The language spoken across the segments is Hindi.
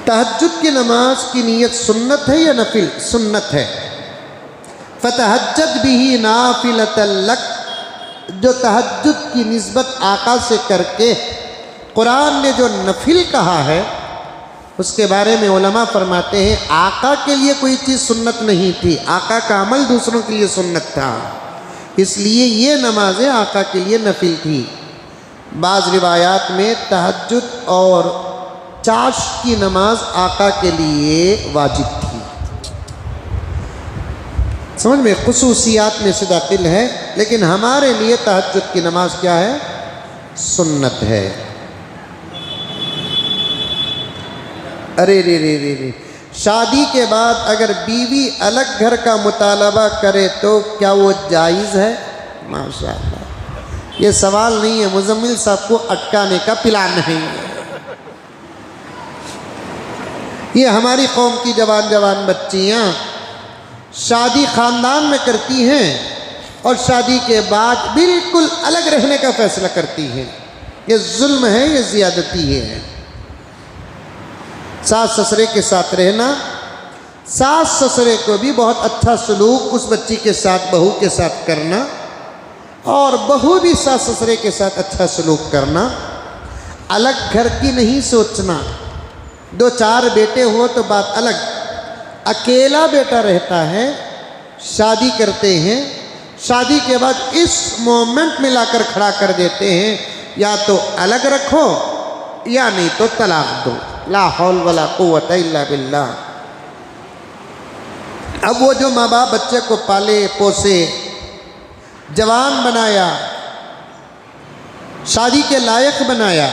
तहज्जुद की नमाज की नीयत सुन्नत है या नफिल? सुन्नत है। फ़तहज्जद बिही नाफिलतन लक, जो तहज्जुद की निस्बत आका से करके कुरान ने जो नफिल कहा है उसके बारे में उलमा फरमाते हैं आका के लिए कोई चीज़ सुन्नत नहीं थी, आका का अमल दूसरों के लिए सुन्नत था, इसलिए ये नमाज़ें आका के लिए नफिल थी। बाज़ रिवायात में तहज्जुद और चाश की नमाज आका के लिए वाजिब थी। समझ में खुसूसियात में से दाखिल है, लेकिन हमारे लिए तहज्जुद की नमाज क्या है? सुन्नत है। अरे रे रे रे रे, शादी के बाद अगर बीवी अलग घर का मुतालबा करे तो क्या वो जायज़ है? माशाअल्लाह, ये सवाल नहीं है, मुज़म्मिल साहब को अटकाने का प्लान नहीं है। ये हमारी कौम की जवान जवान बच्चियाँ शादी ख़ानदान में करती हैं और शादी के बाद बिल्कुल अलग रहने का फ़ैसला करती हैं। ये जुल्म है, ये ज़ियादती है। सास ससुरे के साथ रहना, सास ससुरे को भी बहुत अच्छा सलूक उस बच्ची के साथ बहू के साथ करना और बहू भी सास ससुरे के साथ अच्छा सलूक करना, अलग घर की नहीं सोचना। दो चार बेटे हो तो बात अलग, अकेला बेटा रहता है, शादी करते हैं, शादी के बाद इस मोमेंट में लाकर खड़ा कर देते हैं या तो अलग रखो या नहीं तो तलाक दो। ला हौल वला कुव्वत इल्ला बिल्लाह। अब वो जो माँ बाप बच्चे को पाले पोसे जवान बनाया, शादी के लायक बनाया,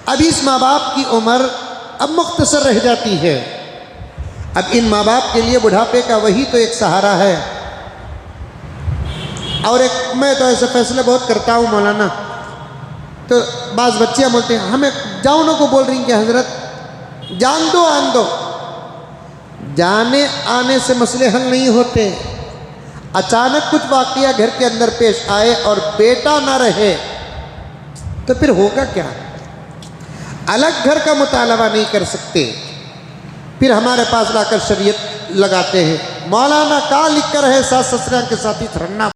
अब इस माँ बाप की उम्र अब मुख्तसर रह जाती है। अब इन माँ बाप के लिए बुढ़ापे का वही तो एक सहारा है। और एक मैं तो ऐसे फैसले बहुत करता हूँ मौलाना, तो बाज़ बच्चियाँ बोलते हैं हमें जाऊनों को बोल रही हैं कि हजरत जान दो आन दो। जाने आने से मसले हल नहीं होते। अचानक कुछ वाक़या घर के अंदर पेश आए और बेटा ना रहे तो फिर होगा क्या? अलग घर का मुतालबा नहीं कर सकते, फिर हमारे पास लाकर शरीयत लगाते हैं। मौलाना का लिख कर है सास ससुराल के साथ ही धरना